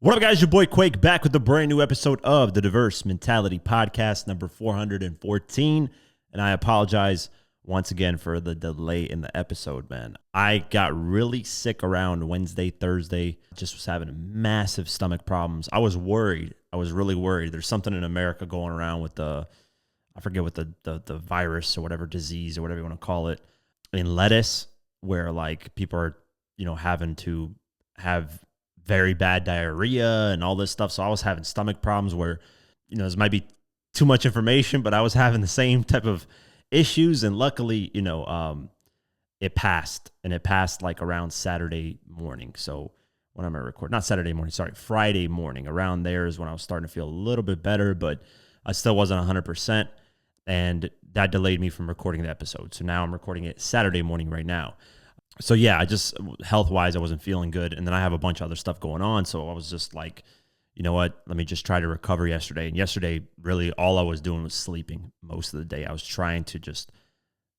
What up, guys? Your boy Quake back with a brand new episode of the Diverse Mentality Podcast, number 414. And I apologize once again for the delay in the episode, man. I got really sick around Wednesday, Thursday. Just was having massive stomach problems. I was worried. I was really worried. There's something in America going around with I forget what the virus or whatever disease or whatever you want to call it, in lettuce, where like people are, having to have very bad diarrhea and all this stuff. So I was having stomach problems where, this might be too much information, but I was having the same type of issues. And luckily, it passed, and it passed like around Saturday morning. So when am I recording? Not Saturday morning, sorry, Friday morning. Around there is when I was starting to feel a little bit better, but I still wasn't 100%. And that delayed me from recording the episode. So now I'm recording it Saturday morning right now. So yeah, I just, health-wise, I wasn't feeling good. And then I have a bunch of other stuff going on. So I was just like, you know what, let me just try to recover yesterday. And yesterday, really, all I was doing was sleeping most of the day. I was trying to just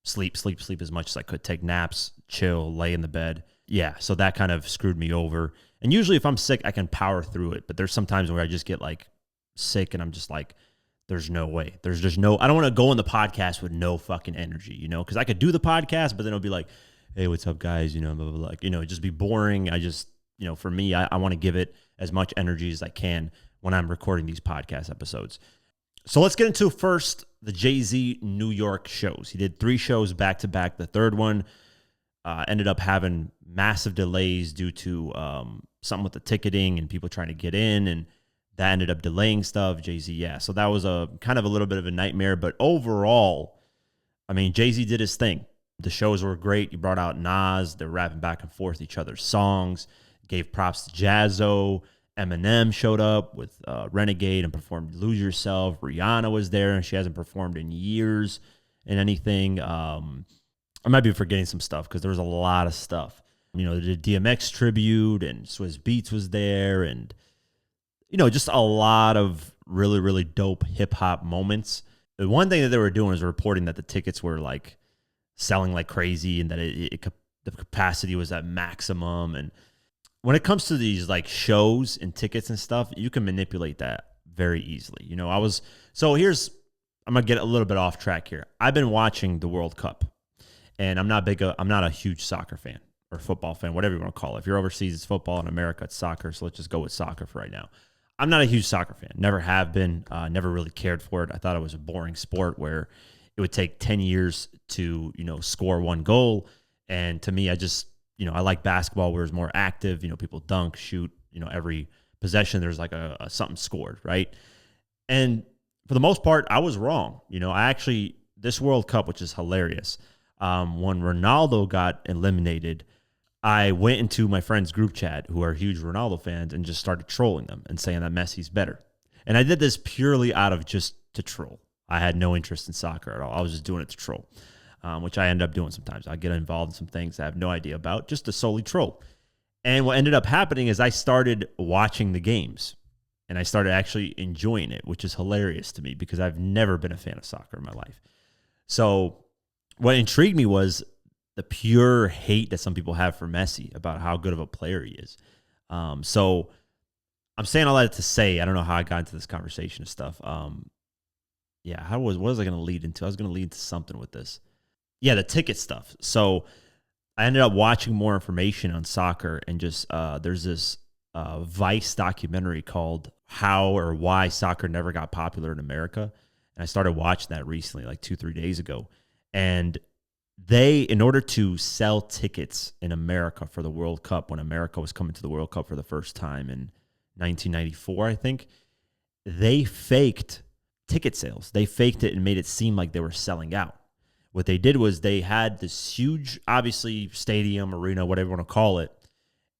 sleep as much as I could, take naps, chill, lay in the bed. Yeah, so that kind of screwed me over. And usually if I'm sick, I can power through it. But there's some times where I just get like sick and I'm just like, there's no way. There's just no, I don't want to go on the podcast with no fucking energy, because I could do the podcast, but then it'll be like, hey, what's up, guys? Blah, blah, blah. It'd just be boring. I just, for me, I want to give it as much energy as I can when I'm recording these podcast episodes. So let's get into first the Jay-Z New York shows. He did 3 shows back to back. The third one ended up having massive delays due to something with the ticketing and people trying to get in, and that ended up delaying stuff. Jay-Z, yeah. So that was a kind of a little bit of a nightmare, but overall, I mean, Jay-Z did his thing. The shows were great. You brought out Nas. They're rapping back and forth each other's songs. Gave props to Jazzo. Eminem showed up with Renegade and performed Lose Yourself. Rihanna was there, and she hasn't performed in years in anything. I might be forgetting some stuff because there was a lot of stuff. They did DMX tribute, and Swizz Beatz was there, and just a lot of really, really dope hip-hop moments. The one thing that they were doing is reporting that the tickets were like selling like crazy, and that the capacity was at maximum. And when it comes to these like shows and tickets and stuff, you can manipulate that very easily. I'm gonna get a little bit off track here. I've been watching the World Cup, and I'm not a huge soccer fan or football fan, whatever you want to call it. If you're overseas, it's football. In America, it's soccer. So let's just go with soccer for right now. I'm not a huge soccer fan. Never have been. Never really cared for it. I thought it was a boring sport where it would take 10 years to, score one goal. And to me, I just, I like basketball where it's more active. People dunk, shoot, every possession, there's like a something scored, right? And for the most part, I was wrong. This World Cup, which is hilarious, when Ronaldo got eliminated, I went into my friends' group chat who are huge Ronaldo fans and just started trolling them and saying that Messi's better. And I did this purely out of just to troll. I had no interest in soccer at all. I was just doing it to troll, which I end up doing sometimes. I get involved in some things I have no idea about just to solely troll. And what ended up happening is I started watching the games, and I started actually enjoying it, which is hilarious to me because I've never been a fan of soccer in my life. So what intrigued me was the pure hate that some people have for Messi about how good of a player he is. So I'm saying all that to say, I don't know how I got into this conversation and stuff. What was I going to lead into? I was going to lead into something with this. Yeah, the ticket stuff. So I ended up watching more information on soccer, and just there's this Vice documentary called How or Why Soccer Never Got Popular in America. And I started watching that recently, like 2-3 days ago. And in order to sell tickets in America for the World Cup, when America was coming to the World Cup for the first time in 1994, I think, they faked ticket sales. They faked it and made it seem like they were selling out. What they did was they had this huge, obviously, stadium, arena, whatever you want to call it,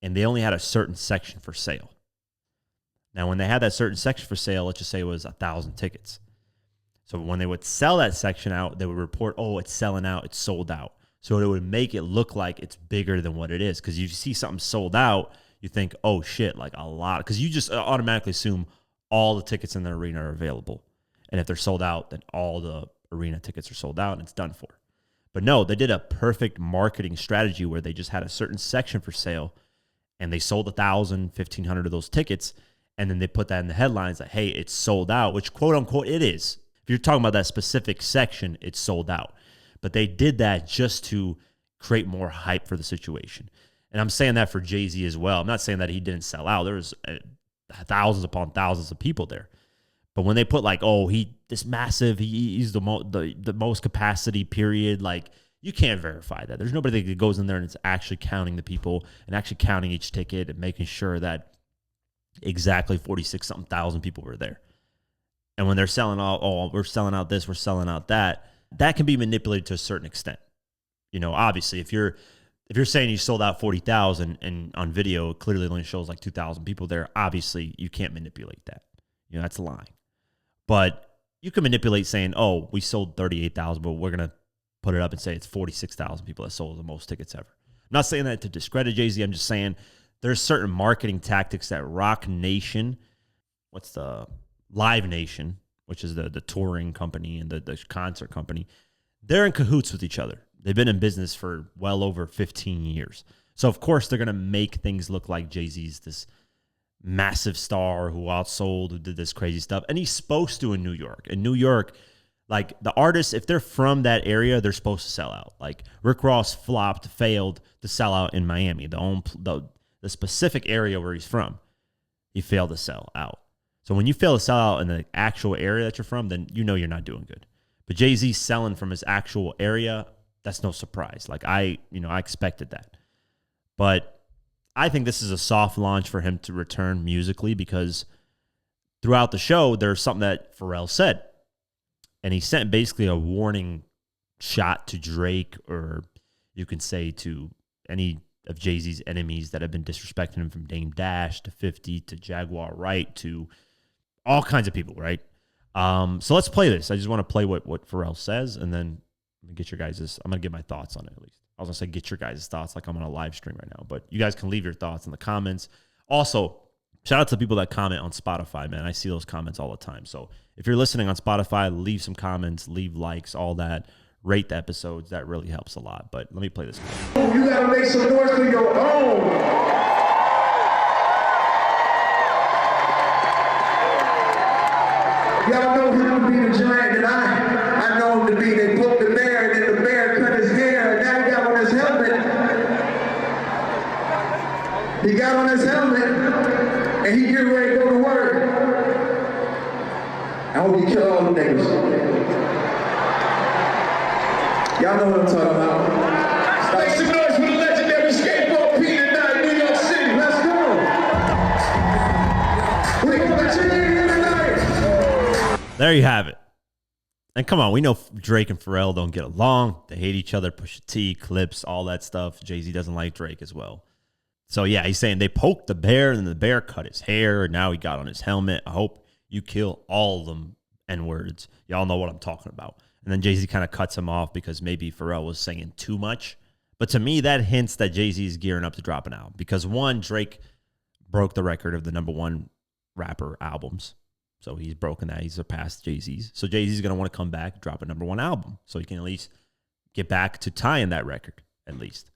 and they only had a certain section for sale. Now, when they had that certain section for sale, let's just say it was 1,000 tickets. So when they would sell that section out, they would report, oh, it's selling out, it's sold out. So it would make it look like it's bigger than what it is. Because if you see something sold out, you think, oh, shit, like a lot. Because you just automatically assume all the tickets in the arena are available. And if they're sold out, then all the arena tickets are sold out and it's done for. But no, they did a perfect marketing strategy where they just had a certain section for sale, and they sold 1,000, 1,500 of those tickets. And then they put that in the headlines like, hey, it's sold out, which quote unquote it is. If you're talking about that specific section, it's sold out. But they did that just to create more hype for the situation. And I'm saying that for Jay-Z as well. I'm not saying that he didn't sell out. There was thousands upon thousands of people there. But when they put like, oh, this massive, he's the most capacity period, like you can't verify that. There's nobody that goes in there and it's actually counting the people and actually counting each ticket and making sure that exactly 46-something thousand people were there. And when they're selling out, oh, we're selling out this, we're selling out that, that can be manipulated to a certain extent. You know, obviously, if you're saying you sold out 40,000 and on video it clearly only shows like 2,000 people there, obviously you can't manipulate that. You know, that's lying. But you can manipulate saying, oh, we sold 38,000, but we're going to put it up and say it's 46,000 people that sold the most tickets ever. I'm not saying that to discredit Jay-Z. I'm just saying there's certain marketing tactics that Rock Nation, Live Nation, which is the touring company and the concert company, they're in cahoots with each other. They've been in business for well over 15 years. So, of course, they're going to make things look like Jay-Z's this massive star who outsold, who did this crazy stuff. And he's supposed to in New York. In New York, like the artists, if they're from that area, they're supposed to sell out. Like Rick Ross failed to sell out in Miami, the specific area where he's from. He failed to sell out. So when you fail to sell out in the actual area that you're from, then you know you're not doing good. But Jay-Z selling from his actual area, that's no surprise. Like I expected that. But I think this is a soft launch for him to return musically because throughout the show, there's something that Pharrell said. And he sent basically a warning shot to Drake, or you can say to any of Jay-Z's enemies that have been disrespecting him, from Dame Dash to 50 to Jaguar Wright to all kinds of people, right? So let's play this. I just want to play what Pharrell says, and then get your guys'. I'm going to get my thoughts on it at least. I was going to say get your guys' thoughts like I'm on a live stream right now, but you guys can leave your thoughts in the comments. Also, shout out to people that comment on Spotify, man. I see those comments all the time. So if you're listening on Spotify, leave some comments, leave likes, all that. Rate the episodes. That really helps a lot. But let me play this. You got to make some noise for your own. Y'all know him to be the giant, and I know him to be. They booked the bear, and then the bear cut his hair, and now he got on his helmet. He got on his helmet, and he getting ready to go to work. I hope you kill all the niggas. Y'all know what I'm talking about. Make some noise for the legendary skateboard P tonight, New York City. Let's go. We got the team here tonight. There you have it. And come on, we know Drake and Pharrell don't get along. They hate each other, Pusha T, Clips, all that stuff. Jay-Z doesn't like Drake as well. So yeah, he's saying they poked the bear and the bear cut his hair and now he got on his helmet. I hope you kill all of them N-words. Y'all know what I'm talking about. And then Jay-Z kind of cuts him off because maybe Pharrell was saying too much. But to me, that hints that Jay-Z is gearing up to drop an album. Because one, Drake broke the record of the #1 rapper albums. So he's broken that. He's surpassed Jay-Z's. So Jay-Z's going to want to come back, drop a #1 album. So he can at least get back to tying that record, at least.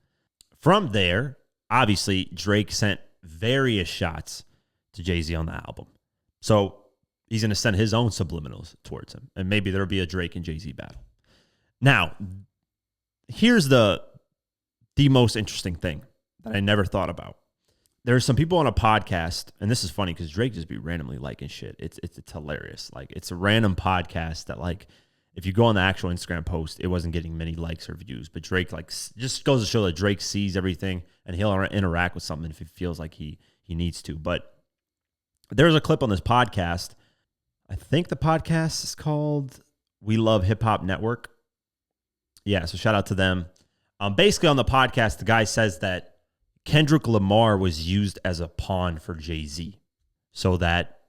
From there, obviously, Drake sent various shots to Jay-Z on the album. So he's going to send his own subliminals towards him. And maybe there'll be a Drake and Jay-Z battle. Now, here's the most interesting thing that I never thought about. There's some people on a podcast, and this is funny because Drake just be randomly liking shit. It's hilarious. Like, it's a random podcast that, like, if you go on the actual Instagram post, it wasn't getting many likes or views. But Drake, like, just goes to show that Drake sees everything, and he'll interact with something if he feels like he needs to. But there's a clip on this podcast. I think the podcast is called We Love Hip Hop Network. Yeah, so shout out to them. Basically, on the podcast, the guy says that Kendrick Lamar was used as a pawn for Jay-Z so that,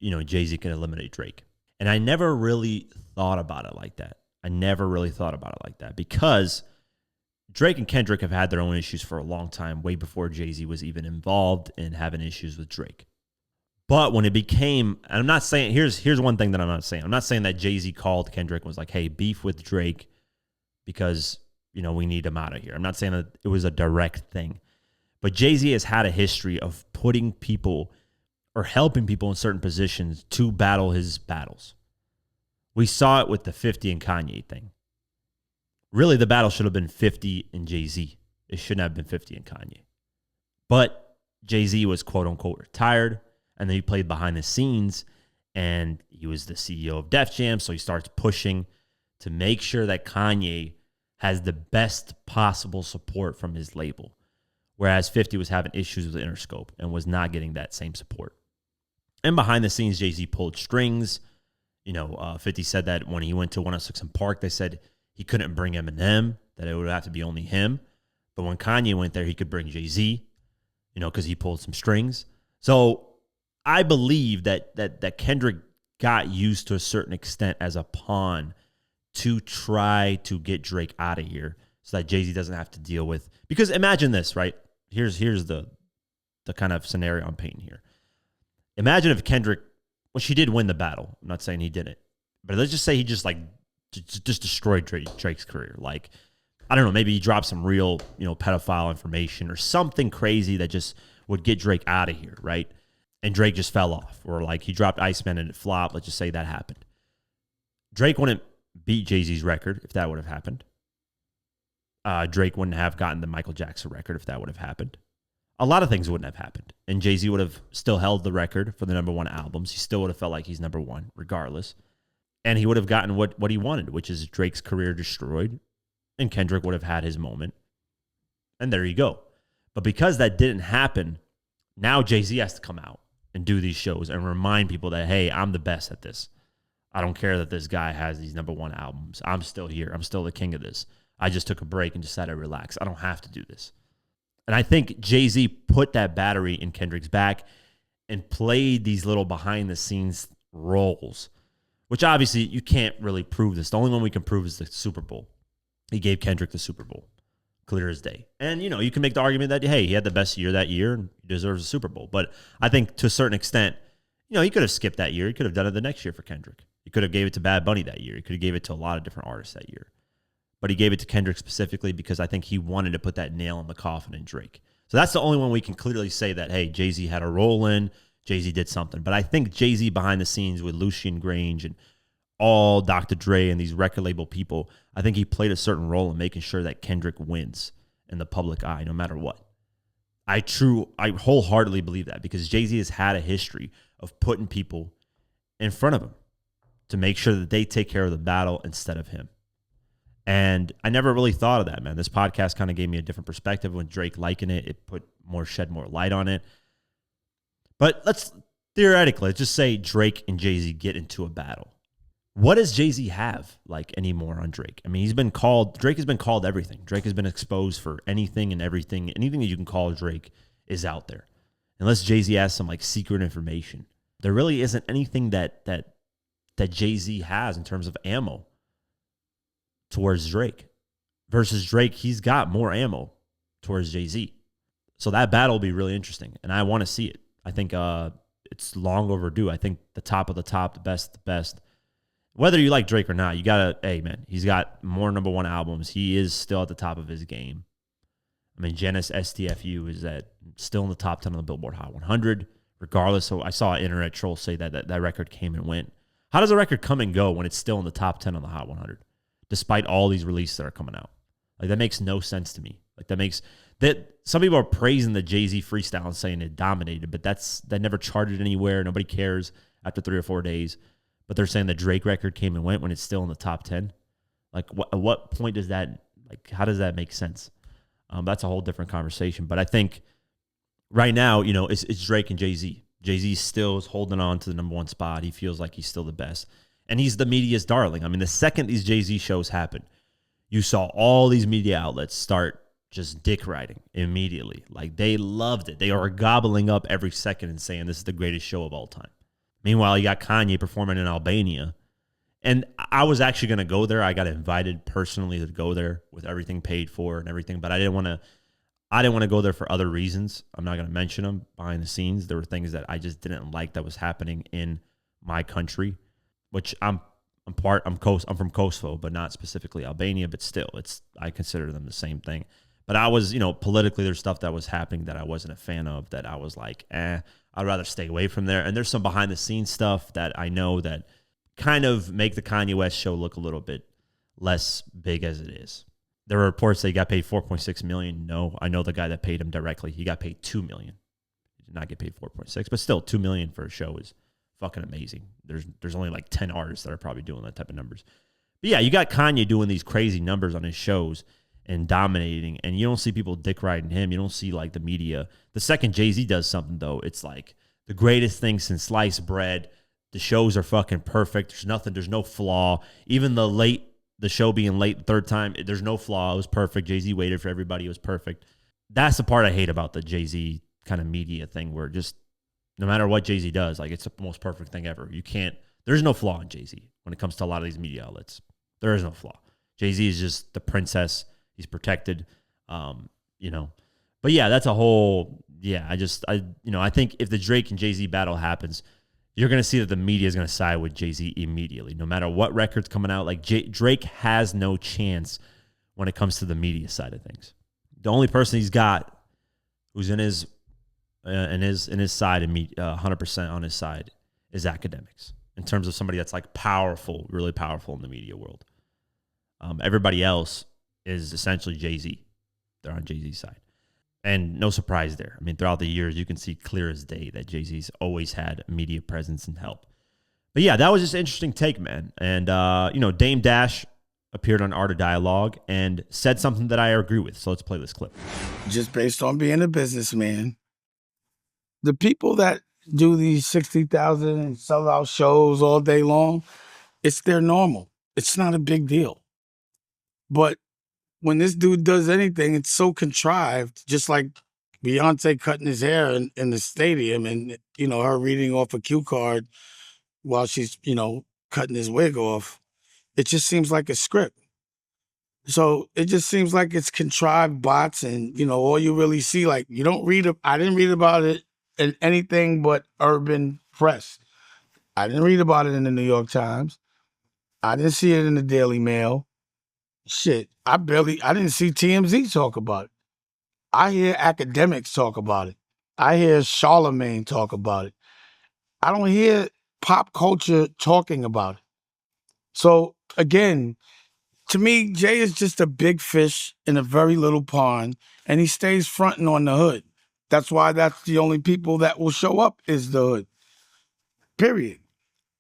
Jay-Z can eliminate Drake. And I never really thought about it like that. Because Drake and Kendrick have had their own issues for a long time, way before Jay-Z was even involved in having issues with Drake. But when it became, and I'm not saying, here's one thing that I'm not saying. I'm not saying that Jay-Z called Kendrick and was like, hey, beef with Drake because, we need him out of here. I'm not saying that it was a direct thing. But Jay-Z has had a history of putting people or helping people in certain positions to battle his battles. We saw it with the 50 and Kanye thing. Really, the battle should have been 50 and Jay-Z. It shouldn't have been 50 and Kanye. But Jay-Z was quote unquote retired, and then he played behind the scenes, and he was the CEO of Def Jam, so he starts pushing to make sure that Kanye has the best possible support from his label. Whereas 50 was having issues with Interscope and was not getting that same support. And behind the scenes, Jay-Z pulled strings. 50 said that when he went to 106 & Park, they said he couldn't bring Eminem, that it would have to be only him. But when Kanye went there, he could bring Jay-Z, because he pulled some strings. So I believe that Kendrick got used to a certain extent as a pawn to try to get Drake out of here so that Jay-Z doesn't have to deal with. Because imagine this, right? Here's the kind of scenario I'm painting here. Imagine if Kendrick, she did win the battle. I'm not saying he didn't. But let's just say he just destroyed Drake's career. Like, I don't know, maybe he dropped some real, pedophile information or something crazy that just would get Drake out of here, right? And Drake just fell off. Or like he dropped Iceman and it flopped. Let's just say that happened. Drake wouldn't beat Jay-Z's record if that would have happened. Drake wouldn't have gotten the Michael Jackson record if that would have happened. A lot of things wouldn't have happened. And Jay-Z would have still held the record for the #1 albums. He still would have felt like he's #1 regardless. And he would have gotten what he wanted, which is Drake's career destroyed. And Kendrick would have had his moment. And there you go. But because that didn't happen, now Jay-Z has to come out and do these shows and remind people that, hey, I'm the best at this. I don't care that this guy has these #1 albums. I'm still here. I'm still the king of this. I just took a break and decided to relax. I don't have to do this. And I think Jay-Z put that battery in Kendrick's back and played these little behind-the-scenes roles, which obviously you can't really prove this. The only one we can prove is the Super Bowl. He gave Kendrick the Super Bowl, clear as day. And, you can make the argument that, hey, he had the best year that year and he deserves a Super Bowl. But I think to a certain extent, he could have skipped that year. He could have done it the next year for Kendrick. He could have gave it to Bad Bunny that year. He could have gave it to a lot of different artists that year. But he gave it to Kendrick specifically because I think he wanted to put that nail in the coffin in Drake. So that's the only one we can clearly say that, hey, Jay-Z had a role in, Jay-Z did something. But I think Jay-Z behind the scenes with Lucian Grange and all Dr. Dre and these record label people, I think he played a certain role in making sure that Kendrick wins in the public eye no matter what. I wholeheartedly believe that because Jay-Z has had a history of putting people in front of him to make sure that they take care of the battle instead of him. And I never really thought of that, man. This podcast kind of gave me a different perspective. When Drake liking it, it shed more light on it. But let's just say Drake and Jay-Z get into a battle. What does Jay-Z have anymore on Drake? I mean, Drake has been called everything. Drake has been exposed for anything and everything. Anything that you can call Drake is out there. Unless Jay-Z has some secret information. There really isn't anything that Jay-Z has in terms of ammo towards Drake. Versus Drake, he's got more ammo towards Jay-Z. So that battle will be really interesting, and I want to see it. I think it's long overdue. I think the top of the top, the best. Whether you like Drake or not, you got to, hey, man, he's got more #1 albums. He is still at the top of his game. I mean, Genesis STFU is still in the top 10 on the Billboard Hot 100, regardless. So I saw an internet troll say that record came and went. How does a record come and go when it's still in the top 10 on the Hot 100, despite all these releases that are coming out? That makes no sense to me. Some people are praising the Jay-Z freestyle and saying it dominated, but that never charted anywhere. Nobody cares after 3 or 4 days. But they're saying the Drake record came and went when it's still in the top 10. At what point does that, how does that make sense? That's a whole different conversation. But I think right now, it's Drake and Jay-Z. Jay-Z still is holding on to the #1 spot. He feels like he's still the best. And he's the media's darling. I mean, the second these Jay-Z shows happen, you saw all these media outlets start just dick riding immediately. They loved it. They are gobbling up every second and saying this is the greatest show of all time. Meanwhile, you got Kanye performing in Albania. And I was actually going to go there. I got invited personally to go there with everything paid for and everything. But I didn't want to go there for other reasons. I'm not going to mention them behind the scenes. There were things that I just didn't like that was happening in my country, which I'm from Kosovo, but not specifically Albania. But still, I consider them the same thing. But I was, politically, there's stuff that was happening that I wasn't a fan of, that I was like, I'd rather stay away from there. And there's some behind the scenes stuff that I know that kind of make the Kanye West show look a little bit less big as it is. There were reports that he got paid $4.6 million. No, I know the guy that paid him directly. He got paid $2 million. He did not get paid 4.6, but still $2 million for a show is fucking amazing. There's only like 10 artists that are probably doing that type of numbers. But yeah, you got Kanye doing these crazy numbers on his shows and dominating, and you don't see people dick riding him. You don't see like the media. The second Jay-Z does something, though, it's like the greatest thing since sliced bread. The shows are fucking perfect. There's no flaw. Even the show being late the third time, there's no flaw. It was perfect. Jay-Z waited for everybody. It was perfect. That's the part I hate about the Jay-Z kind of media thing, where just no matter what Jay-Z does, like, it's the most perfect thing ever. There's no flaw in Jay-Z when it comes to a lot of these media outlets. There is no flaw. Jay-Z is just the princess. He's protected, But yeah, that's a whole, I think if the Drake and Jay-Z battle happens, you're going to see that the media is going to side with Jay-Z immediately. No matter what record's coming out, like Drake has no chance when it comes to the media side of things. The only person he's got who's in his side and 100% on his side is academics, in terms of somebody that's like powerful, really powerful in the media world. Everybody else is essentially Jay-Z. They're on Jay-Z's side. And no surprise there. I mean, throughout the years, you can see clear as day that Jay-Z's always had media presence and help. But yeah, that was just an interesting take, man. And, Dame Dash appeared on Art of Dialogue and said something that I agree with. So let's play this clip. Just based on being a businessman, the people that do these 60,000 and sell out shows all day long, it's their normal. It's not a big deal. But when this dude does anything, it's so contrived, just like Beyonce cutting his hair in the stadium and, her reading off a cue card while she's, cutting his wig off. It just seems like a script. So it just seems like it's contrived bots and, all you really see, like, I didn't read about it in anything but urban press. I didn't read about it in the New York Times. I didn't see it in the Daily Mail. Shit, I didn't see TMZ talk about it. I hear academics talk about it. I hear Charlemagne talk about it. I don't hear pop culture talking about it. So again, to me, Jay is just a big fish in a very little pond, and he stays fronting on the hood. That's why that's the only people that will show up is the hood. Period.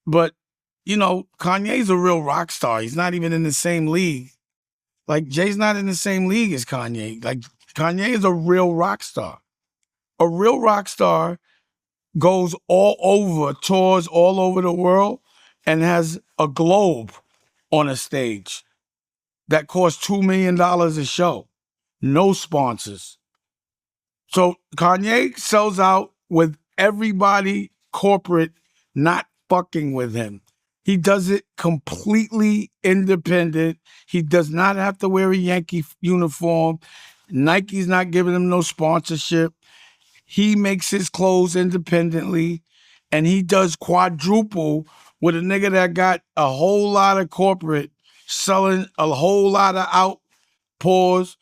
But, Kanye's a real rock star. He's not even in the same league. Like, Jay's not in the same league as Kanye. Like, Kanye is a real rock star. A real rock star goes all over, tours all over the world, and has a globe on a stage that costs $2 million a show. No sponsors. So Kanye sells out with everybody corporate not fucking with him. He does it completely independent. He does not have to wear a Yankee uniform. Nike's not giving him no sponsorship. He makes his clothes independently, and he does quadruple with a nigga that got a whole lot of corporate selling a whole lot of outpours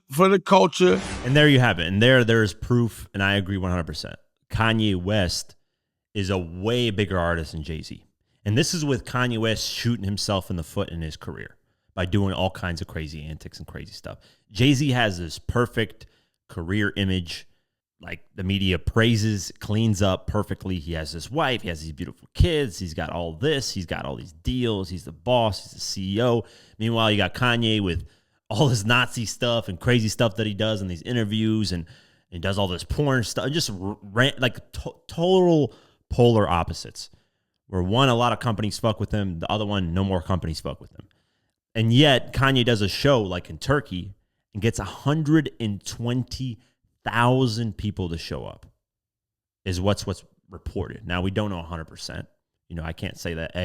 for the culture. And there you have it. And there's proof, and I agree 100%. Kanye West is a way bigger artist than Jay-Z. And this is with Kanye West shooting himself in the foot in his career by doing all kinds of crazy antics and crazy stuff. Jay-Z has this perfect career image. Like, the media praises, cleans up perfectly. He has his wife. He has these beautiful kids. He's got all this. He's got all these deals. He's the boss. He's the CEO. Meanwhile, you got Kanye with all this Nazi stuff and crazy stuff that he does in these interviews, and he does all this porn stuff. Just total polar opposites. Where one, a lot of companies fuck with him. The other one, no more companies fuck with him. And yet, Kanye does a show like in Turkey and gets 120,000 people to show up, is what's reported. Now, we don't know 100%. I can't say that,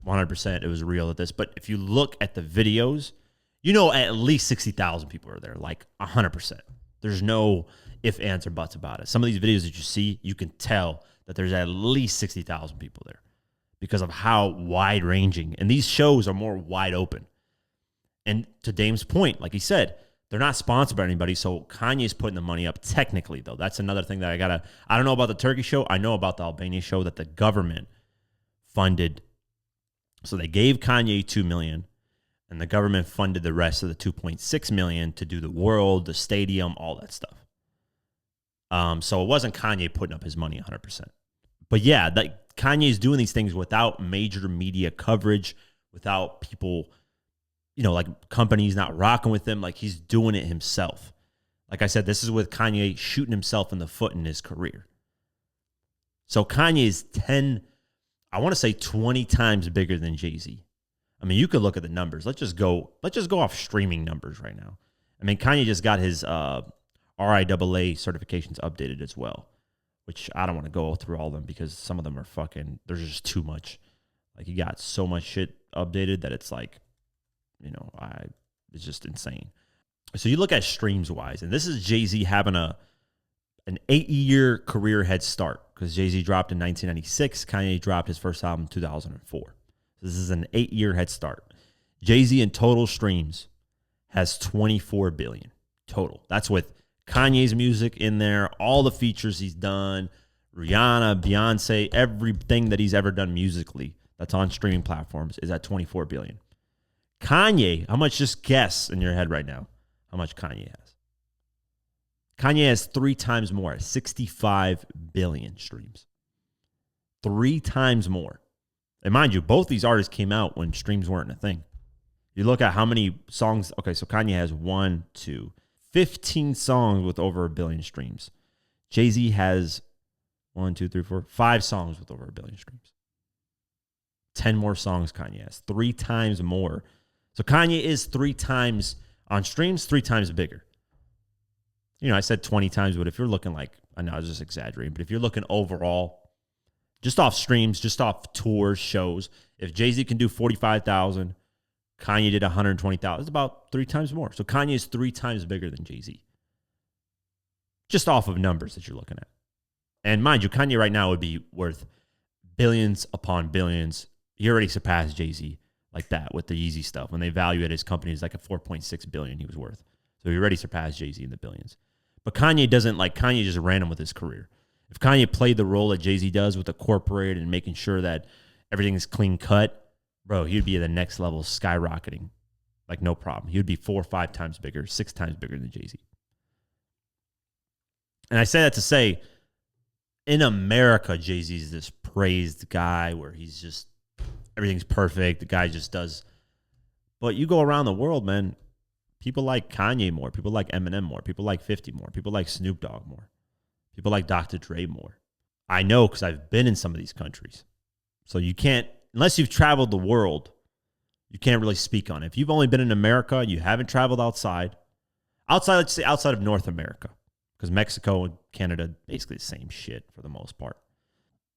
100% it was real at this. But if you look at the videos, at least 60,000 people are there, like 100%. There's no ifs, ands, or buts about it. Some of these videos that you see, you can tell that there's at least 60,000 people there because of how wide-ranging. And these shows are more wide open. And to Dame's point, like he said, They're not sponsored by anybody, so Kanye's putting the money up technically, though. That's another thing that I don't know about the Turkey show. I know about the Albania show that the government funded. So they gave Kanye $2 million, and the government funded the rest of the $2.6 million to do the world, the stadium, all that stuff. So it wasn't Kanye putting up his money 100%. But yeah, Kanye's doing these things without major media coverage, without people, like companies not rocking with him. Like, he's doing it himself. Like I said, this is with Kanye shooting himself in the foot in his career. So Kanye is 20 times bigger than Jay-Z. I mean, you could look at the numbers. Let's just go off streaming numbers right now. I mean, Kanye just got his RIAA certifications updated as well, which I don't want to go through all of them because some of them are there's just too much. Like, he got so much shit updated that it's like, it's just insane. So you look at streams wise, and this is Jay-Z having an 8-year career head start, because Jay-Z dropped in 1996. Kanye dropped his first album in 2004. So this is an 8-year head start. Jay-Z in total streams has 24 billion total. That's with Kanye's music in there, all the features he's done, Rihanna, Beyonce, everything that he's ever done musically that's on streaming platforms is at 24 billion. Kanye, how much, just guess in your head right now, how much Kanye has? Kanye has 3 times more, 65 billion streams. 3 times more. And mind you, both these artists came out when streams weren't a thing. You look at how many songs. Okay, so Kanye has 15 songs with over 1 billion streams. Jay-Z has 5 songs with over 1 billion streams. 10 more songs Kanye has. 3 times more. So Kanye is 3 times on streams, 3 times bigger. I said 20 times, but if you're looking I know I was just exaggerating, but if you're looking overall, just off streams, just off tours, shows, if Jay-Z can do 45,000, Kanye did 120,000, it's about 3 times more. So Kanye is 3 times bigger than Jay-Z. Just off of numbers that you're looking at. And mind you, Kanye right now would be worth billions upon billions. He already surpassed Jay-Z like that with the Yeezy stuff. When they valued his company as like a 4.6 billion he was worth. So he already surpassed Jay-Z in the billions. But Kanye doesn't, Kanye just ran him with his career. If Kanye played the role that Jay-Z does with the corporate and making sure that everything is clean cut, bro, he'd be at the next level, skyrocketing. No problem. He would be 4 or 5 times bigger, 6 times bigger than Jay-Z. And I say that to say, in America, Jay-Z is this praised guy where he's just, everything's perfect. The guy just does. But you go around the world, man, people like Kanye more. People like Eminem more. People like 50 more. People like Snoop Dogg more. People like Dr. Dre more. I know because I've been in some of these countries. So you can't, unless you've traveled the world, you can't really speak on it. If you've only been in America, you haven't traveled outside, let's say outside of North America, because Mexico and Canada, basically the same shit for the most part.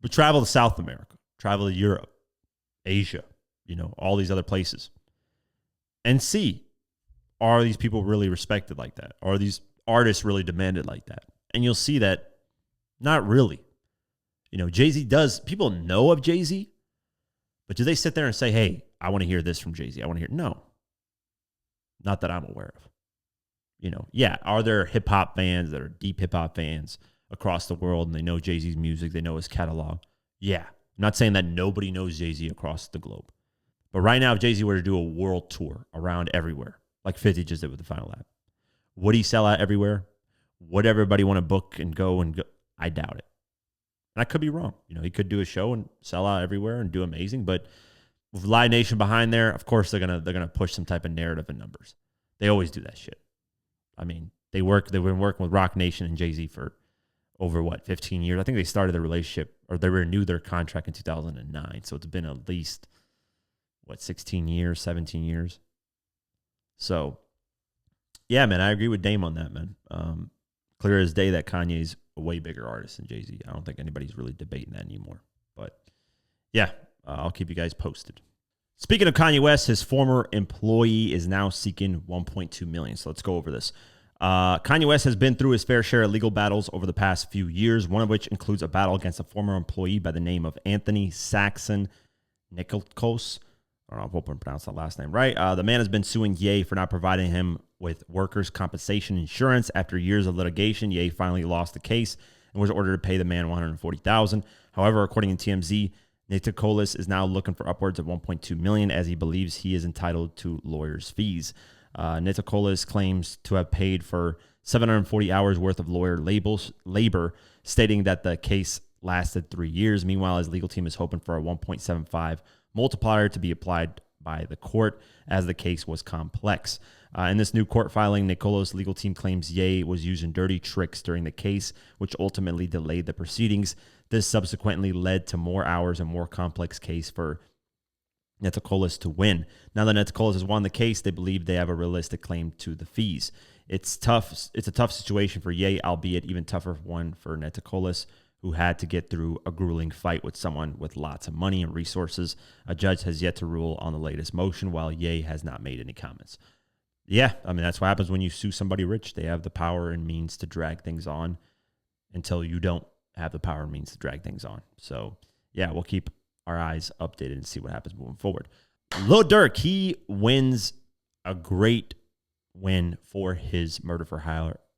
But travel to South America, travel to Europe, Asia, all these other places. And see, are these people really respected like that? Are these artists really demanded like that? And you'll see that not really. Jay-Z does, people know of Jay-Z, but do they sit there and say, hey, I want to hear this from Jay-Z? I want to hear, no. Not that I'm aware of. Yeah, are there hip-hop fans that are deep hip-hop fans across the world and they know Jay-Z's music, they know his catalog? Yeah. I'm not saying that nobody knows Jay-Z across the globe. But right now, if Jay-Z were to do a world tour around everywhere, like 50 just did with the Final Lap, would he sell out everywhere? Would everybody want to book and go? I doubt it. And I could be wrong. He could do a show and sell out everywhere and do amazing. But with Live Nation behind there, of course they're gonna push some type of narrative and numbers. They always do that shit. I mean, they've been working with Rock Nation and Jay-Z for over 15 years. I think they started the relationship, or they renewed their contract in 2009. So it's been at least 16 years, 17 years. So yeah, man, I agree with Dame on that, man. Clear as day that Kanye's a way bigger artist than Jay-Z. I don't think anybody's really debating that anymore. But yeah, I'll keep you guys posted. Speaking of Kanye West, his former employee is now seeking $1.2 million. So let's go over this. Kanye West has been through his fair share of legal battles over the past few years, one of which includes a battle against a former employee by the name of Anthony Saxon Nicholas. I don't know if I'm pronouncing that last name right. The man has been suing Ye for not providing him with workers' compensation insurance. After years of litigation, Ye finally lost the case and was ordered to pay the man $140,000. However, according to TMZ, Nicolas is now looking for upwards of $1.2 million as he believes he is entitled to lawyers' fees. Nicolas claims to have paid for 740 hours worth of lawyer labor, stating that the case lasted 3 years. Meanwhile, his legal team is hoping for a 1.75 multiplier to be applied by the court as the case was complex. In this new court filing, Nicolas' legal team claims Ye was using dirty tricks during the case, which ultimately delayed the proceedings. This subsequently led to more hours and more complex case for Nicolas to win. Now that Nicolas has won the case, they believe they have a realistic claim to the fees. It's tough. It's a tough situation for Ye, albeit even tougher one for Nicolas, who had to get through a grueling fight with someone with lots of money and resources. A judge has yet to rule on the latest motion, while Ye has not made any comments. Yeah, I mean, that's what happens when you sue somebody rich. They have the power and means to drag things on until you don't have the power and means to drag things on. So, yeah, we'll keep our eyes updated and see what happens moving forward. Lil Durk, he wins a great win for his murder for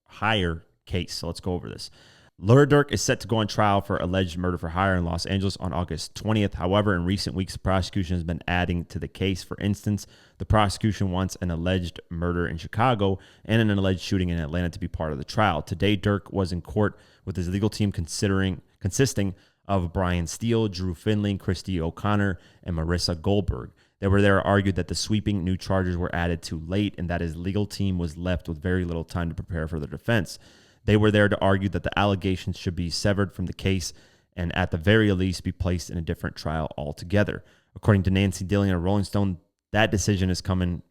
hire case. So let's go over this. Lil Durk is set to go on trial for alleged murder for hire in Los Angeles on August 20th. However, in recent weeks, the prosecution has been adding to the case. For instance, the prosecution wants an alleged murder in Chicago and an alleged shooting in Atlanta to be part of the trial. Today, Durk was in court with his legal team consisting of Brian Steele, Drew Finley, Christy O'Connor, and Marissa Goldberg. They were there argued that the sweeping new charges were added too late and that his legal team was left with very little time to prepare for the defense. They were there to argue that the allegations should be severed from the case and at the very least be placed in a different trial altogether. According to Nancy Dillion of Rolling Stone, that decision is going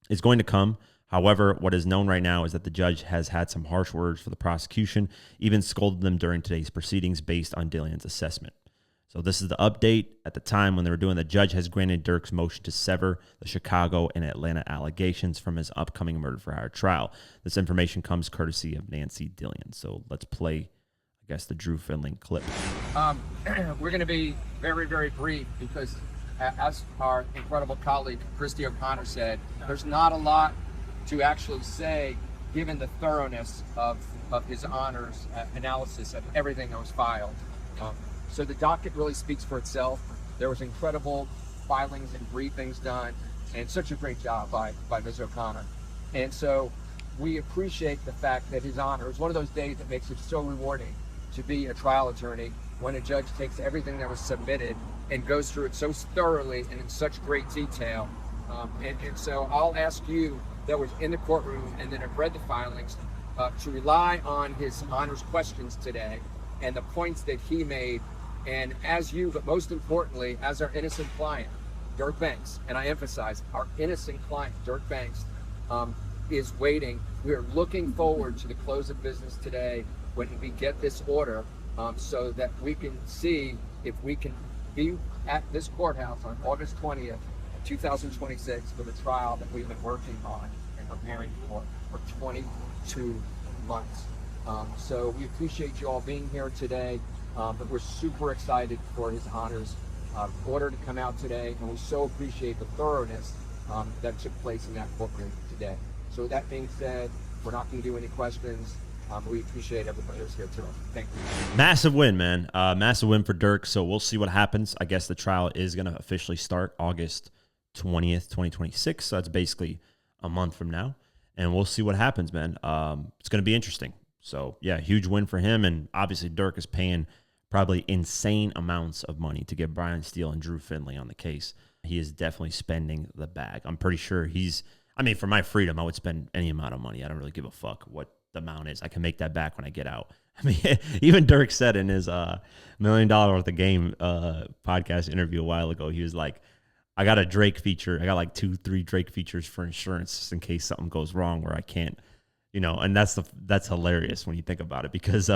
to come. However, what is known right now is that the judge has had some harsh words for the prosecution, even scolded them during today's proceedings based on Dillion's assessment. So this is the update. At the time when they were doing, the judge has granted Durk's motion to sever the Chicago and Atlanta allegations from his upcoming murder for hire trial. This information comes courtesy of Nancy Dillion. So let's play, I guess, the Drew Finley clip. We're going to be very, very brief because as our incredible colleague Christy O'Connor said, there's not a lot to actually say given the thoroughness of his Honor's analysis of everything that was filed. So the docket really speaks for itself. There was incredible filings and briefings done, and such a great job by Ms. O'Connor. And so we appreciate the fact that His Honor, it's one of those days that makes it so rewarding to be a trial attorney when a judge takes everything that was submitted and goes through it so thoroughly and in such great detail. And so I'll ask you that was in the courtroom and then have read the filings to rely on His Honor's questions today and the points that he made. And as you, but most importantly, as our innocent client, Durk Banks, and I emphasize, our innocent client, Durk Banks, is waiting. We are looking forward to the close of business today when we get this order so that we can see if we can be at this courthouse on August 20th, 2026 for the trial that we've been working on and preparing for 22 months. So we appreciate you all being here today. But we're super excited for His Honor's order to come out today, and we so appreciate the thoroughness that took place in that courtroom today. So with that being said, we're not going to do any questions. We appreciate everybody who's here today. Thank you. Massive win, man. Massive win for Durk. So we'll see what happens. I guess the trial is going to officially start August 20th, 2026. So that's basically a month from now. And we'll see what happens, man. It's going to be interesting. So, yeah, huge win for him. And obviously, Durk is paying probably insane amounts of money to get Brian Steele and Drew Finley on the case. He is definitely spending the bag. I'm pretty sure for my freedom, I would spend any amount of money. I don't really give a fuck what the amount is. I can make that back when I get out. I mean, even Durk said in his $1 million worth of game podcast interview a while ago, he was like, I got a Drake feature. I got like 2-3 Drake features for insurance just in case something goes wrong where I can't, and that's hilarious when you think about it because,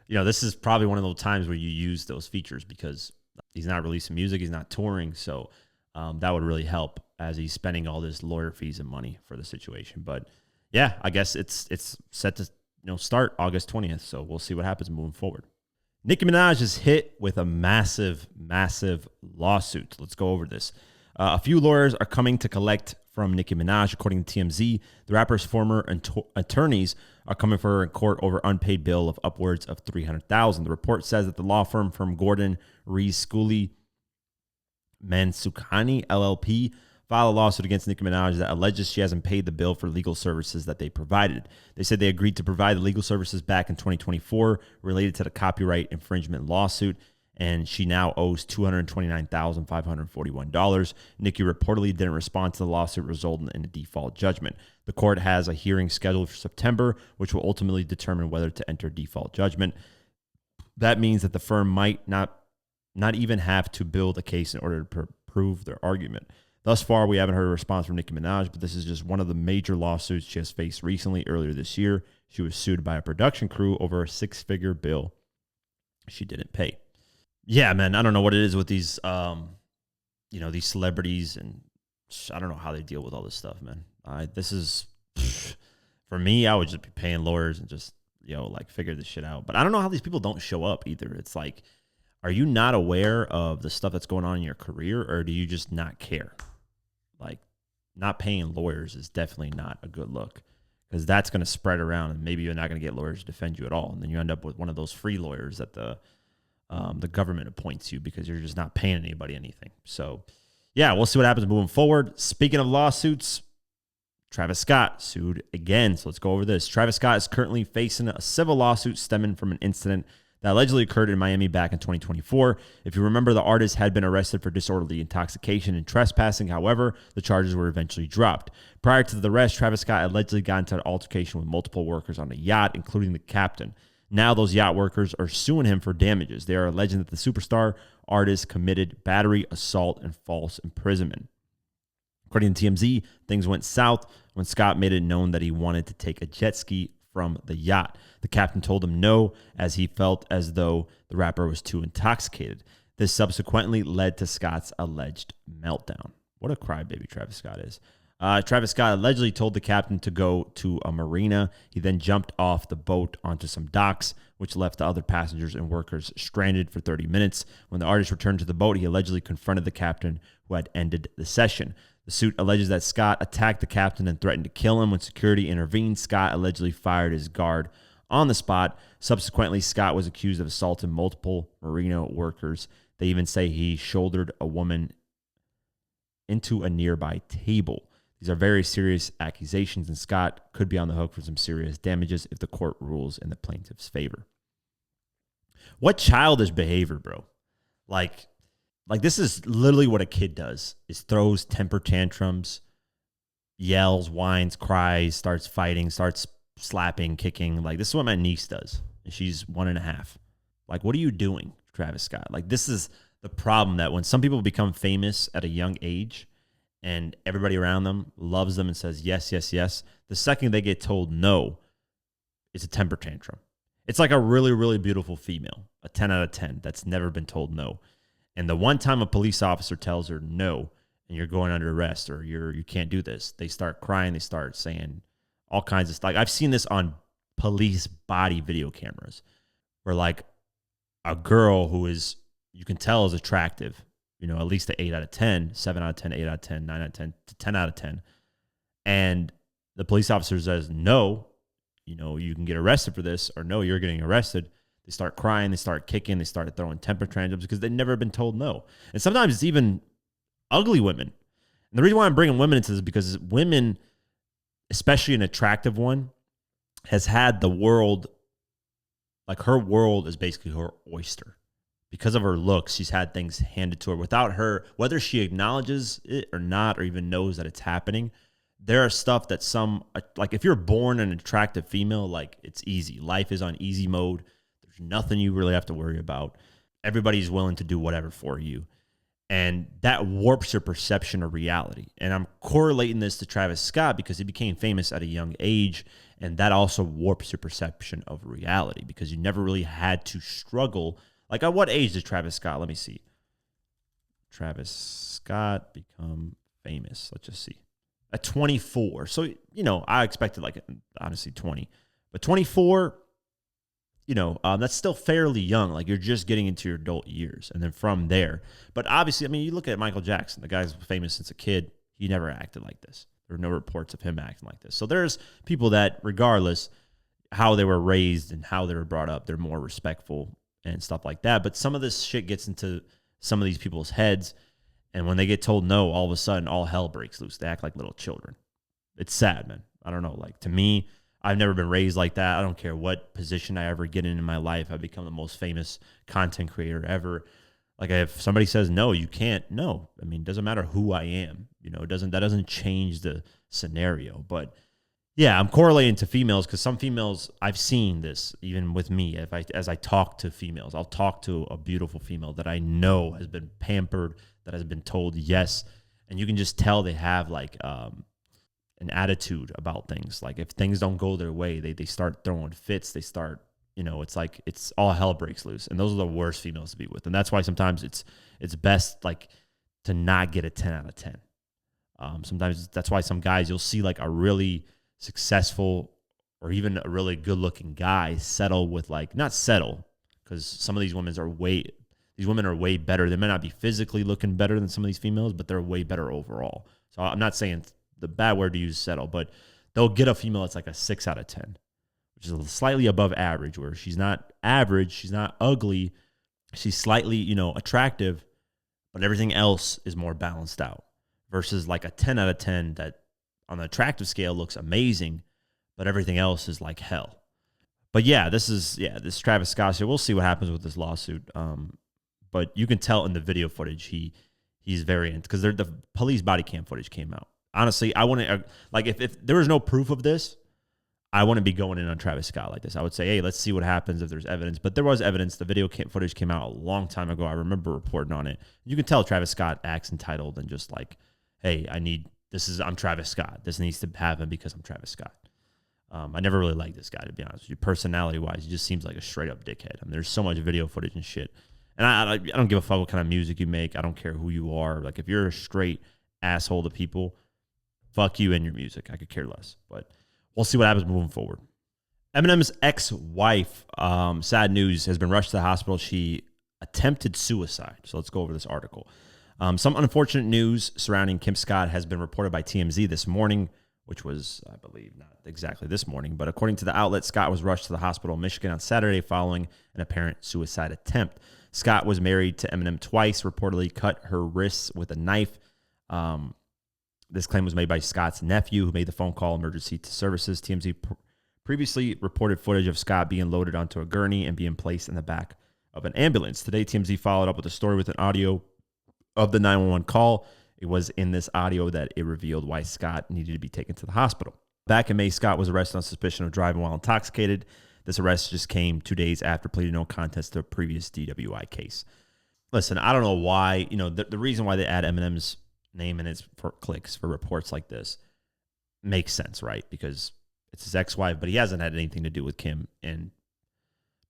this is probably one of those times where you use those features because he's not releasing music, he's not touring, so that would really help as he's spending all this lawyer fees and money for the situation. But yeah, I guess it's set to start August 20th, so we'll see what happens moving forward. Nicki Minaj is hit with a massive, massive lawsuit. Let's go over this. A few lawyers are coming to collect from Nicki Minaj, according to TMZ. The rapper's former attorneys are coming for her in court over unpaid bill of upwards of $300,000. The report says that the law firm from Gordon Rees Schooley Mansukani LLP filed a lawsuit against Nicki Minaj that alleges she hasn't paid the bill for legal services that they provided. They said they agreed to provide the legal services back in 2024 related to the copyright infringement lawsuit, and she now owes $229,541. Nicki reportedly didn't respond to the lawsuit, resulting in a default judgment. The court has a hearing scheduled for September, which will ultimately determine whether to enter default judgment. That means that the firm might not even have to build a case in order to prove their argument. Thus far, we haven't heard a response from Nicki Minaj, but this is just one of the major lawsuits she has faced recently. Earlier this year, she was sued by a production crew over a six-figure bill she didn't pay. Yeah, man, I don't know what it is with these, these celebrities, and I don't know how they deal with all this stuff, man. For me, I would just be paying lawyers and just, figure this shit out. But I don't know how these people don't show up either. It's like, are you not aware of the stuff that's going on in your career, or do you just not care? Like, not paying lawyers is definitely not a good look, because that's going to spread around, and maybe you're not going to get lawyers to defend you at all. And then you end up with one of those free lawyers that the government appoints you because you're just not paying anybody anything. So, yeah, we'll see what happens moving forward. Speaking of lawsuits, Travis Scott sued again. So let's go over this. Travis Scott is currently facing a civil lawsuit stemming from an incident that allegedly occurred in Miami back in 2024. If you remember, the artist had been arrested for disorderly intoxication and trespassing. However, the charges were eventually dropped. Prior to the arrest, Travis Scott allegedly got into an altercation with multiple workers on a yacht, including the captain. Now those yacht workers are suing him for damages. They are alleging that the superstar artist committed battery, assault, and false imprisonment. According to TMZ, things went south when Scott made it known that he wanted to take a jet ski from the yacht. The captain told him no, as he felt as though the rapper was too intoxicated. This subsequently led to Scott's alleged meltdown. What a crybaby Travis Scott is. Travis Scott allegedly told the captain to go to a marina. He then jumped off the boat onto some docks, which left the other passengers and workers stranded for 30 minutes. When the artist returned to the boat, he allegedly confronted the captain, who had ended the session. The suit alleges that Scott attacked the captain and threatened to kill him. When security intervened, Scott allegedly fired his guard on the spot. Subsequently, Scott was accused of assaulting multiple marina workers. They even say he shouldered a woman into a nearby table. These are very serious accusations, and Scott could be on the hook for some serious damages if the court rules in the plaintiff's favor. What childish behavior, bro. Like this is literally what a kid does, is throws temper tantrums, yells, whines, cries, starts fighting, starts slapping, kicking. Like, this is what my niece does, and she's 1.5. Like, what are you doing, Travis Scott? Like, this is the problem, that when some people become famous at a young age and everybody around them loves them and says yes, yes, yes, the second they get told no, it's a temper tantrum. It's like a really, really beautiful female, a 10 out of 10 that's never been told no. And the one time a police officer tells her no, and you're going under arrest, or you can't do this, they start crying, they start saying all kinds of stuff. Like, I've seen this on police body video cameras, where like a girl who is, you can tell is attractive, at least an 8 out of 10, 7 out of 10, 8 out of 10, 9 out of 10, to 10 out of 10. And the police officer says, no, you can get arrested for this, or no, you're getting arrested. They start crying, they start kicking, they start throwing temper tantrums because they've never been told no. And sometimes it's even ugly women. And the reason why I'm bringing women into this is because women, especially an attractive one, has had the world, like, her world is basically her oyster. Because of her looks, she's had things handed to her. Without her, whether she acknowledges it or not, or even knows that it's happening, there are stuff that like, if you're born an attractive female, like, it's easy. Life is on easy mode. There's nothing you really have to worry about. Everybody's willing to do whatever for you. And that warps your perception of reality. And I'm correlating this to Travis Scott because he became famous at a young age. And that also warps your perception of reality because you never really had to struggle. Like, at what age did Travis Scott? Let me see. Travis Scott become famous. Let's just see. At 24. So, I expected, like, honestly 20. But 24, that's still fairly young. Like you're just getting into your adult years. And then from there, but obviously, I mean, you look at Michael Jackson, the guy's famous since a kid. He never acted like this. There were no reports of him acting like this. So there's people that, regardless how they were raised and how they were brought up, they're more respectful and stuff like that. But some of this shit gets into some of these people's heads. And when they get told no, all of a sudden, all hell breaks loose. They act like little children. It's sad, man. I don't know. Like, to me, I've never been raised like that. I don't care what position I ever get in my life. I become the most famous content creator ever. Like, if somebody says no, you can't. No. I mean, it doesn't matter who I am. That doesn't change the scenario. But yeah, I'm correlating to females because some females, I've seen this even with me. As I talk to females, I'll talk to a beautiful female that I know has been pampered, that has been told yes, and you can just tell they have like an attitude about things. Like if things don't go their way, they start throwing fits. They start, it's like it's all hell breaks loose, and those are the worst females to be with. And that's why sometimes it's best like to not get a 10 out of 10. Sometimes that's why some guys you'll see like a really successful or even a really good looking guy settle with like, not settle, because some of these women are way better. They may not be physically looking better than some of these females, but they're way better overall. So I'm not saying the bad word to use, settle, but they'll get a female that's like a 6 out of 10, which is slightly above average, where she's not average, she's not ugly, she's slightly, attractive, but everything else is more balanced out, versus like a 10 out of 10 that on the attractive scale looks amazing, but everything else is like hell. But yeah, this Travis Scott shit. We'll see what happens with this lawsuit. But you can tell in the video footage he's very into, because the police body cam footage came out. Honestly, I wouldn't like if there was no proof of this, I wouldn't be going in on Travis Scott like this. I would say, hey, let's see what happens if there's evidence. But there was evidence. The video footage came out a long time ago. I remember reporting on it. You can tell Travis Scott acts entitled and just like, hey, I'm Travis Scott. This needs to happen because I'm Travis Scott. I never really liked this guy, to be honest with you. Personality-wise, he just seems like a straight-up dickhead. I mean, there's so much video footage and shit. And I don't give a fuck what kind of music you make. I don't care who you are. Like, if you're a straight asshole to people, fuck you and your music. I could care less. But we'll see what happens moving forward. Eminem's ex-wife, sad news, has been rushed to the hospital. She attempted suicide. So let's go over this article. Some unfortunate news surrounding Kim Scott has been reported by TMZ this morning, which was, I believe, not exactly this morning. But according to the outlet, Scott was rushed to the hospital in Michigan on Saturday following an apparent suicide attempt. Scott was married to Eminem twice, reportedly cut her wrists with a knife. This claim was made by Scott's nephew, who made the phone call emergency to services. TMZ previously reported footage of Scott being loaded onto a gurney and being placed in the back of an ambulance. Today, TMZ followed up with a story with an audio of the 911 call. It was in this audio that it revealed why Scott needed to be taken to the hospital. Back in May, Scott was arrested on suspicion of driving while intoxicated. This arrest just came 2 days after pleading no contest to a previous DWI case. Listen, I don't know why, the reason why they add Eminem's name in it for clicks for reports like this makes sense, right? Because it's his ex-wife, but he hasn't had anything to do with Kim in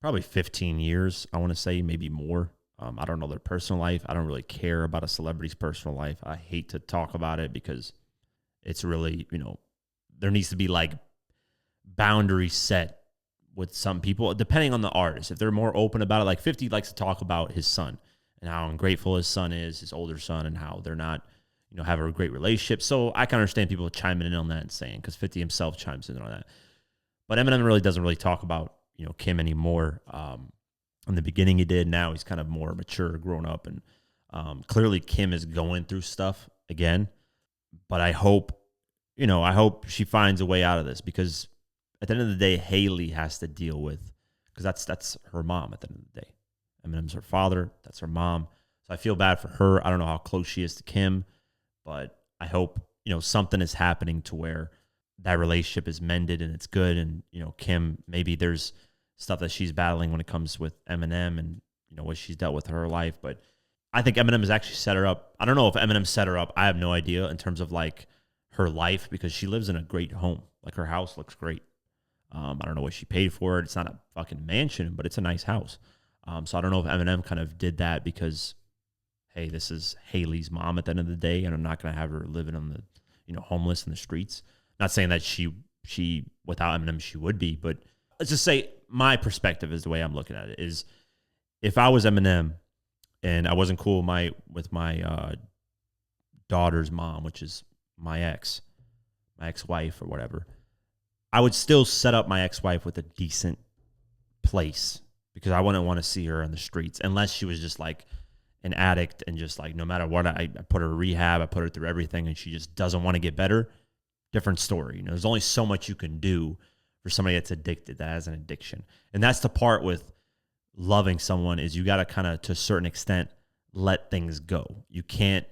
probably 15 years, I want to say, maybe more. I don't know their personal life. I don't really care about a celebrity's personal life. I hate to talk about it because it's really, there needs to be like boundaries set with some people, depending on the artist. If they're more open about it, like 50 likes to talk about his son and how ungrateful his son is, his older son, and how they're not, have a great relationship. So I can understand people chiming in on that and saying, because 50 himself chimes in on that. But Eminem really doesn't really talk about, Kim anymore. In the beginning he did. Now he's kind of more mature, grown up, and clearly Kim is going through stuff again. But I hope she finds a way out of this, because at the end of the day, Haley has to deal with, because that's her mom at the end of the day. Eminem's her father. That's her mom. So I feel bad for her. I don't know how close she is to Kim, but I hope, something is happening to where that relationship is mended and it's good. And, Kim, maybe there's stuff that she's battling when it comes with Eminem and, what she's dealt with in her life. But I think Eminem has actually set her up. I don't know if Eminem set her up. I have no idea in terms of like her life, because she lives in a great home. Like her house looks great. I don't know what she paid for it. It's not a fucking mansion, but it's a nice house. So I don't know if Eminem kind of did that because, hey, this is Haley's mom at the end of the day, and I'm not going to have her living on the, homeless in the streets. Not saying that she without Eminem she would be, but let's just say my perspective is the way I'm looking at it is if I was Eminem and I wasn't cool with my daughter's mom, which is my ex-wife or whatever, I would still set up my ex-wife with a decent place because I wouldn't want to see her on the streets unless she was just like an addict and just like no matter what, I put her in rehab, I put her through everything and she just doesn't want to get better. Different story. There's only so much you can do for somebody that's addicted, that has an addiction. And that's the part with loving someone is you got to kind of, to a certain extent, let things go. You can't,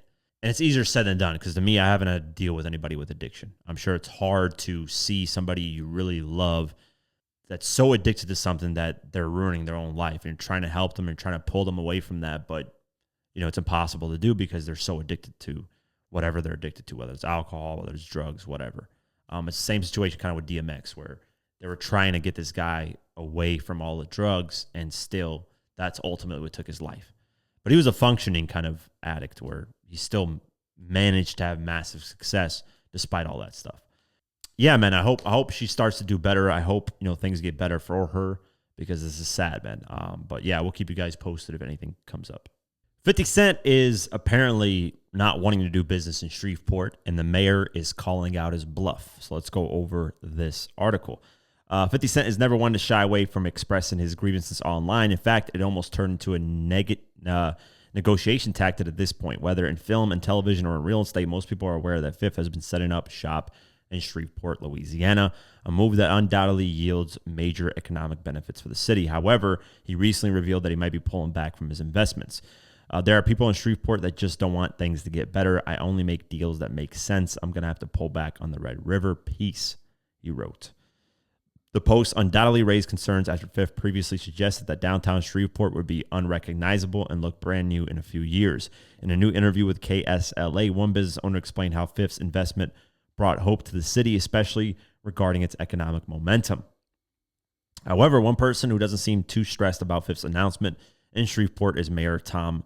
and it's easier said than done because to me, I haven't had to deal with anybody with addiction. I'm sure it's hard to see somebody you really love that's so addicted to something that they're ruining their own life and you're trying to help them and trying to pull them away from that. But, it's impossible to do because they're so addicted to whatever they're addicted to, whether it's alcohol, whether it's drugs, whatever. It's the same situation kind of with DMX where they were trying to get this guy away from all the drugs and still that's ultimately what took his life. But he was a functioning kind of addict where he still managed to have massive success despite all that stuff. Yeah, man, I hope she starts to do better. I hope, things get better for her because this is sad, man. But yeah, we'll keep you guys posted if anything comes up. 50 Cent is apparently not wanting to do business in Shreveport, and the mayor is calling out his bluff. So let's go over this article. 50 Cent has never wanted to shy away from expressing his grievances online. In fact, it almost turned into a negotiation tactic at this point. Whether in film and television or in real estate, most people are aware that Fifth has been setting up shop in Shreveport, Louisiana, a move that undoubtedly yields major economic benefits for the city. However, he recently revealed that he might be pulling back from his investments. There are people in Shreveport that just don't want things to get better. I only make deals that make sense. I'm going to have to pull back on the Red River piece, he wrote. The post undoubtedly raised concerns after Fifth previously suggested that downtown Shreveport would be unrecognizable and look brand new in a few years. In a new interview with KSLA, one business owner explained how Fifth's investment brought hope to the city, especially regarding its economic momentum. However, one person who doesn't seem too stressed about Fifth's announcement in Shreveport is Mayor Tom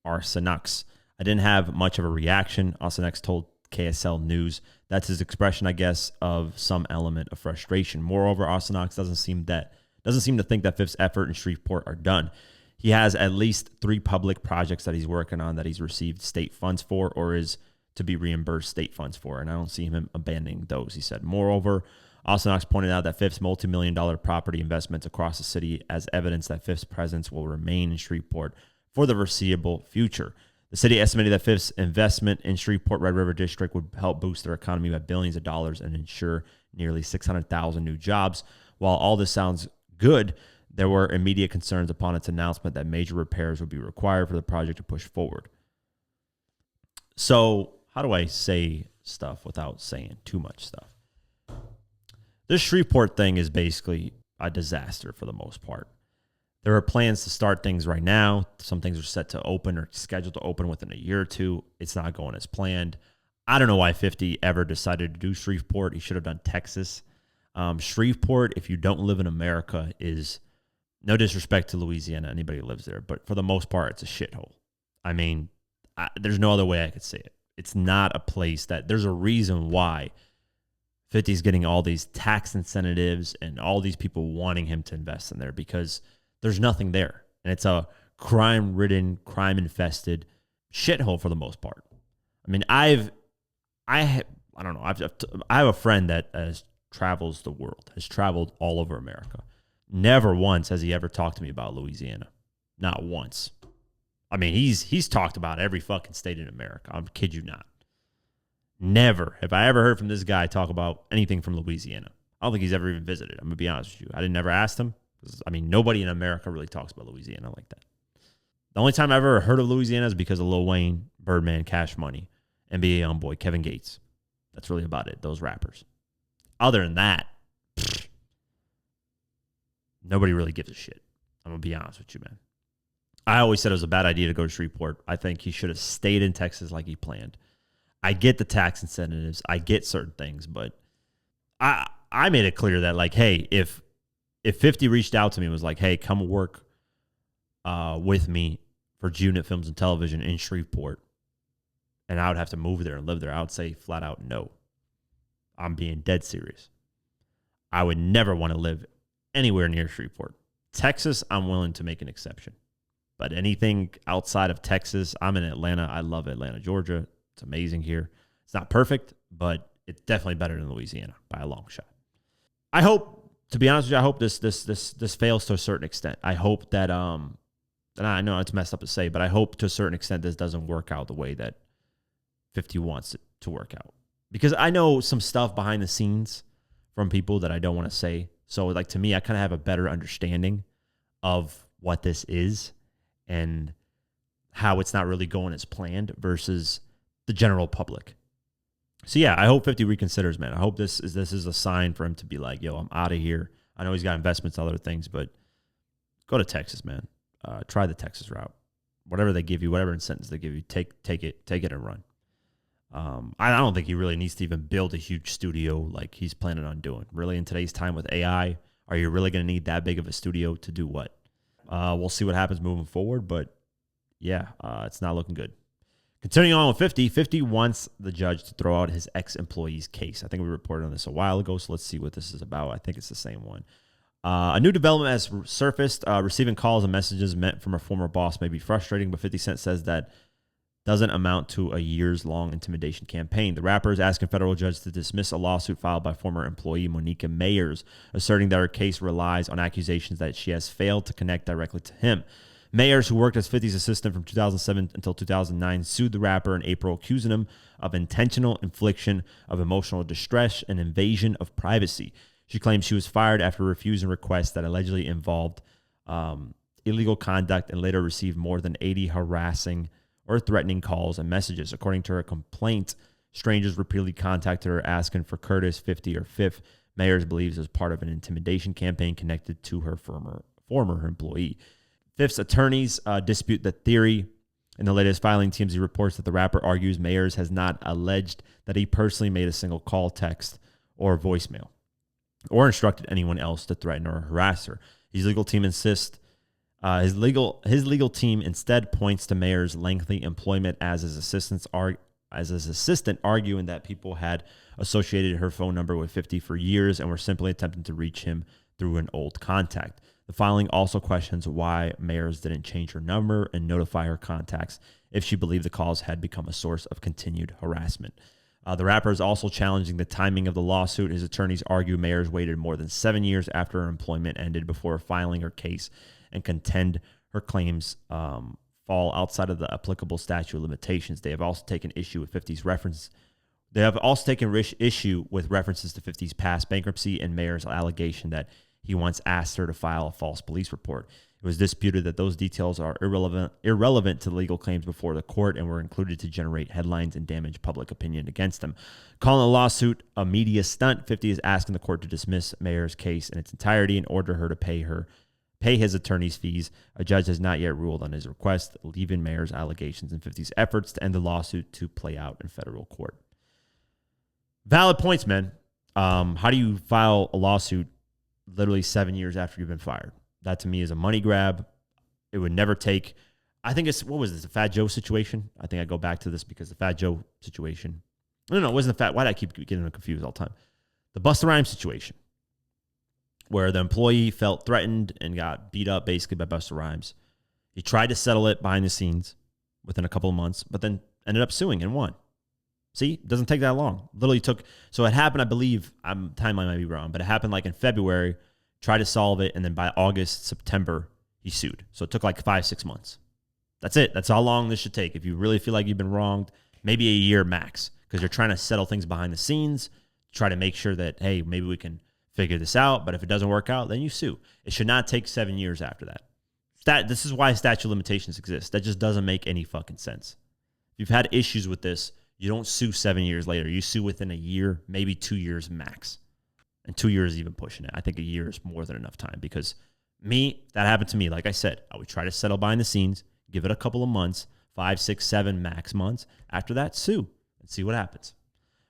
Arsenault. I didn't have much of a reaction, Arsenault told KSL News. That's his expression, I guess, of some element of frustration. Moreover, Arsenault doesn't seem to think that Fifth's effort in Shreveport are done. He has at least 3 public projects that he's working on that he's received state funds for or is to be reimbursed state funds for, and I don't see him abandoning those, he said. Moreover, Arsenault pointed out that Fifth's multi-million-dollar property investments across the city as evidence that Fifth's presence will remain in Shreveport for the foreseeable future. The city estimated that Fifth's investment in Shreveport Red River District would help boost their economy by billions of dollars and ensure nearly 600,000 new jobs. While all this sounds good, there were immediate concerns upon its announcement that major repairs would be required for the project to push forward. So, how do I say stuff without saying too much stuff? This Shreveport thing is basically a disaster for the most part. There are plans to start things right now. Some things are set to open or scheduled to open within a year or two. It's not going as planned. I don't know why 50 ever decided to do Shreveport. He should have done Texas. Shreveport, if you don't live in America, is no disrespect to Louisiana, anybody who lives there, but for the most part, it's a shithole. I mean, there's no other way I could say it. It's not a place that there's a reason why 50 is getting all these tax incentives and all these people wanting him to invest in there because there's nothing there. And it's a crime-ridden, crime-infested shithole for the most part. I mean, I have a friend that travels the world, has traveled all over America. Never once has he ever talked to me about Louisiana. Not once. I mean, he's talked about every fucking state in America. I kid you not. Never have I ever heard from this guy talk about anything from Louisiana. I don't think he's ever even visited. I'm going to be honest with you. I never asked him. I mean, nobody in America really talks about Louisiana like that. The only time I've ever heard of Louisiana is because of Lil Wayne, Birdman, Cash Money, NBA Youngboy, Kevin Gates. That's really about it, those rappers. Other than that, nobody really gives a shit. I'm going to be honest with you, man. I always said it was a bad idea to go to Shreveport. I think he should have stayed in Texas like he planned. I get the tax incentives. I get certain things, but I made it clear that, like, hey, if 50 reached out to me and was like, hey, come work with me for G-Unit Films and Television in Shreveport, and I would have to move there and live there, I would say flat out no. I'm being dead serious. I would never want to live anywhere near Shreveport. Texas, I'm willing to make an exception. But anything outside of Texas, I'm in Atlanta. I love Atlanta, Georgia. It's amazing here. It's not perfect, but it's definitely better than Louisiana by a long shot. I hope, to be honest with you, I hope this fails to a certain extent. I hope that and I know it's messed up to say, but I hope to a certain extent this doesn't work out the way that 50 wants it to work out. Because I know some stuff behind the scenes from people that I don't want to say. So like to me, I kind of have a better understanding of what this is and how it's not really going as planned versus the general public. So yeah, I hope 50 reconsiders, man. I hope this is a sign for him to be like, yo, I'm out of here. I know he's got investments and other things, but go to Texas, man. Try the Texas route. Whatever they give you, whatever incentives they give you, take it and run. I don't think he really needs to even build a huge studio like he's planning on doing. Really, in today's time with AI, are you really going to need that big of a studio to do what? We'll see what happens moving forward, but yeah, it's not looking good. Continuing on with 50, 50 wants the judge to throw out his ex-employee's case. I think we reported on this a while ago, so let's see what this is about. I think it's the same one. A new development has surfaced. Receiving calls and messages meant from a former boss may be frustrating, but 50 Cent says that doesn't amount to a years-long intimidation campaign. The rapper is asking federal judge to dismiss a lawsuit filed by former employee Monica Mayers, asserting that her case relies on accusations that she has failed to connect directly to him. Mayers, who worked as 50's assistant from 2007 until 2009, sued the rapper in April, accusing him of intentional infliction of emotional distress and invasion of privacy. She claims she was fired after refusing requests that allegedly involved illegal conduct and later received more than 80 harassing or threatening calls and messages. According to her complaint, strangers repeatedly contacted her asking for Curtis, 50, or Fifth. Mayers believes as part of an intimidation campaign connected to her former employee. Fifth's attorneys dispute the theory. In the latest filing, TMZ reports that the rapper argues Mayers has not alleged that he personally made a single call, text, or voicemail, or instructed anyone else to threaten or harass her. His legal team insists his legal team instead points to Mayer's lengthy employment as his assistant, arguing that people had associated her phone number with 50 for years and were simply attempting to reach him through an old contact. The filing also questions why Mayers didn't change her number and notify her contacts if she believed the calls had become a source of continued harassment. The rapper is also challenging the timing of the lawsuit. His attorneys argue Mayers waited more than 7 years after her employment ended before filing her case and contend her claims fall outside of the applicable statute of limitations. They have also taken issue with 50's reference. They have also taken issue with references to 50's past bankruptcy and Mayer's allegation that he once asked her to file a false police report. It was disputed that those details are irrelevant to the legal claims before the court and were included to generate headlines and damage public opinion against them. Calling the lawsuit a media stunt, 50 is asking the court to dismiss Mayer's case in its entirety and order her to pay his attorney's fees. A judge has not yet ruled on his request, leaving Mayer's allegations and 50's efforts to end the lawsuit to play out in federal court. Valid points, man. How do you file a lawsuit literally 7 years after you've been fired? That to me is a money grab. It would never take, I think it's, what was this, the Fat Joe situation? I think I go back to this because the Fat Joe situation, no, it wasn't the Fat, why did I keep getting them confused all the time? The Busta Rhymes situation, where the employee felt threatened and got beat up basically by Busta Rhymes. He tried to settle it behind the scenes within a couple of months, but then ended up suing and won. See, it doesn't take that long. Literally took, so it happened, I believe, timeline might be wrong, but it happened like in February, tried to solve it, and then by August, September, he sued. So it took like 5-6 months. That's it. That's how long this should take. If you really feel like you've been wronged, maybe a year max, because you're trying to settle things behind the scenes, try to make sure that, hey, maybe we can figure this out, but if it doesn't work out, then you sue. It should not take 7 years after that. This is why statute of limitations exists. That just doesn't make any fucking sense. If you've had issues with this, you don't sue 7 years later. You sue within a year, maybe 2 years max. And 2 years is even pushing it. I think a year is more than enough time because that happened to me. Like I said, I would try to settle behind the scenes, give it a couple of months, 5, 6, 7 max months. After that, sue and see what happens.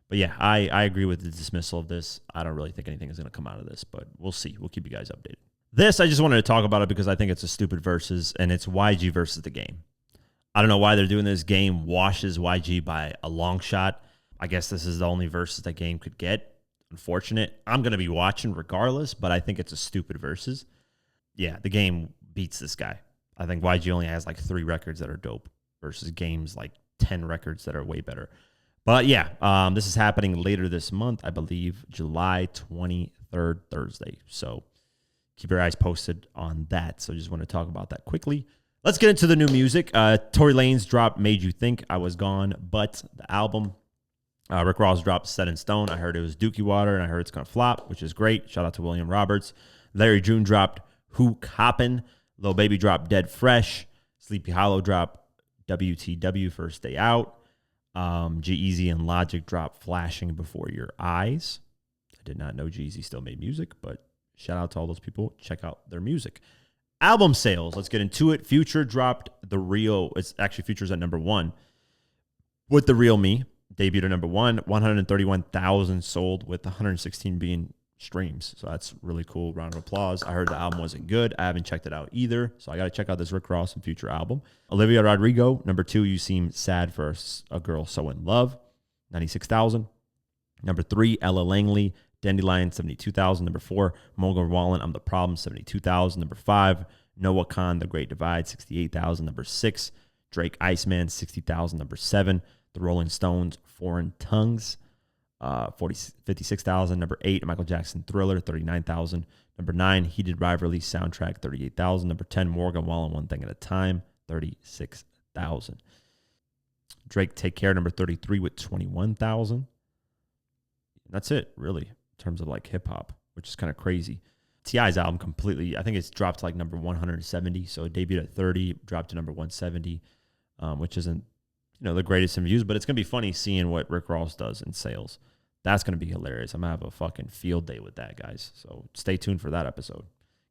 But yeah, I agree with the dismissal of this. I don't really think anything is going to come out of this, but we'll see. We'll keep you guys updated. This, I just wanted to talk about it because I think it's a stupid versus, and it's YG versus the Game. I don't know why they're doing this. Game washes YG by a long shot. I guess this is the only versus that Game could get. unfortunate. I'm going to be watching regardless, but I think it's a stupid versus. Yeah, the game beats this guy. I think YG only has like 3 records that are dope versus Game's like 10 records that are way better. But yeah, this is happening later this month, I believe, July 23rd, Thursday. So keep your eyes posted on that. So just want to talk about that quickly. Let's get into the new music. Tory Lanez dropped Made You Think I Was Gone, but the album. Rick Ross dropped Set in Stone. I heard it was Dookie Water, and I heard it's going to flop, which is great. Shout out to William Roberts. Larry June dropped Who Coppin'. Lil Baby dropped Dead Fresh. Sleepy Hollow dropped WTW First Day Out. G-Eazy and Logic dropped Flashing Before Your Eyes. I did not know G-Eazy still made music, but shout out to all those people. Check out their music. Album sales. Let's get into it. Future dropped The Real. It's actually Future's at number 1 with The Real Me. Debuted at number 1. 131,000 sold with 116 being streams. So that's really cool. Round of applause. I heard the album wasn't good. I haven't checked it out either. So I got to check out this Rick Ross and Future album. Olivia Rodrigo, number 2, You Seem Sad for a Girl So In Love, 96,000. Number 3, Ella Langley, Dandelion, 72,000. Number 4, Morgan Wallen, I'm the Problem, 72,000. Number 5, Noah Khan, The Great Divide, 68,000. Number 6, Drake Iceman, 60,000. Number 7, The Rolling Stones, Foreign Tongues, 56,000. Number 8, Michael Jackson, Thriller, 39,000. Number 9, Heated Rivalry Soundtrack, 38,000. Number 10, Morgan Wallen, One Thing at a Time, 36,000. Drake Take Care, number 33 with 21,000. That's it, really, in terms of like hip hop, which is kind of crazy. T.I.'s album completely, I think it's dropped to like number 170. So it debuted at 30, dropped to number 170, which isn't, the greatest in views, but it's going to be funny seeing what Rick Ross does in sales. That's going to be hilarious. I'm going to have a fucking field day with that, guys. So stay tuned for that episode.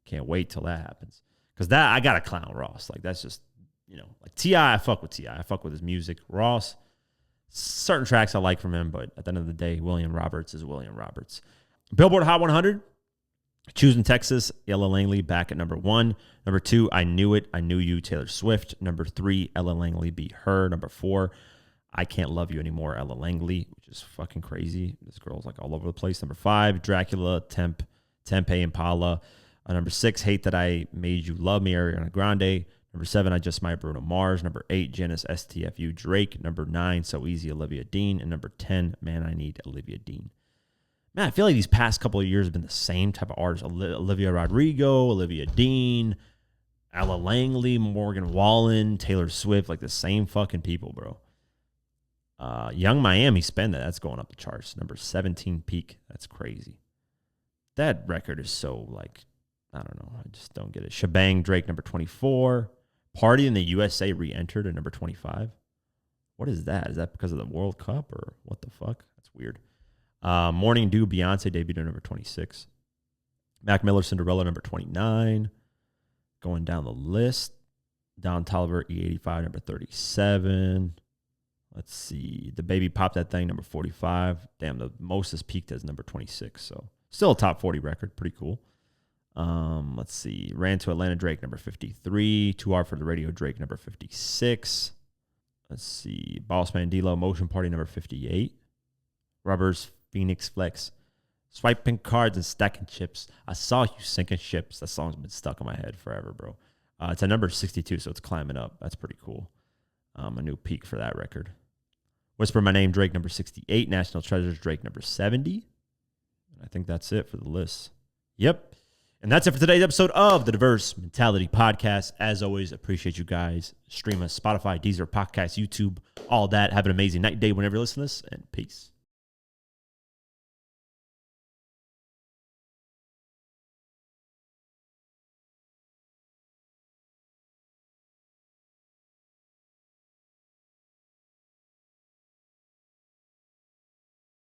Can't wait till that happens. Because I got to clown Ross. Like, that's just, like T.I., I fuck with T.I. I fuck with his music. Ross, certain tracks I like from him, but at the end of the day, William Roberts is William Roberts. Billboard Hot 100, Choosing Texas, Ella Langley back at number 1. Number 2, I Knew It, I Knew You, Taylor Swift. Number 3, Ella Langley Beat Her. Number 4, I Can't Love You Anymore, Ella Langley, which is fucking crazy. This girl's like all over the place. Number 5, Dracula, Tempe Impala. Number 6, Hate That I Made You Love Me, Ariana Grande. Number 7, I Just Might, Bruno Mars. Number 8, Janice STFU, Drake. Number 9, So Easy, Olivia Dean. And number 10, Man I Need, Olivia Dean. Man, I feel like these past couple of years have been the same type of artists. Olivia Rodrigo, Olivia Dean, Ella Langley, Morgan Wallen, Taylor Swift, like the same fucking people, bro. Young Miami Spend That. That's going up the charts. Number 17 peak. That's crazy. That record is so like, I don't know. I just don't get it. Shebang Drake, number 24. Party in the USA re-entered at number 25. What is that? Is that because of the World Cup or what the fuck? That's weird. Morning Dew, Beyonce debuted at number 26. Mac Miller, Cinderella, number 29. Going down the list. Don Toliver, E85, number 37. Let's see. The Baby Pop That Thing, number 45. Damn, the most has peaked as number 26. So still a top 40 record. Pretty cool. Let's see. Ran to Atlanta, Drake, number 53. Too Hard for the Radio, Drake, number 56. Let's see. Boss Man D-Lo, Motion Party, number 58. Rubbers, Phoenix Flex, Swiping Cards and Stacking Chips. I Saw You Sinking Ships. That song's been stuck in my head forever, bro. It's at number 62, so it's climbing up. That's pretty cool. A new peak for that record. Whisper My Name, Drake, number 68. National Treasures, Drake, number 70. I think that's it for the list. Yep. And that's it for today's episode of the Diverse Mentality Podcast. As always, appreciate you guys. Stream us, Spotify, Deezer, Podcast, YouTube, all that. Have an amazing night, day, whenever you listen to this, and peace.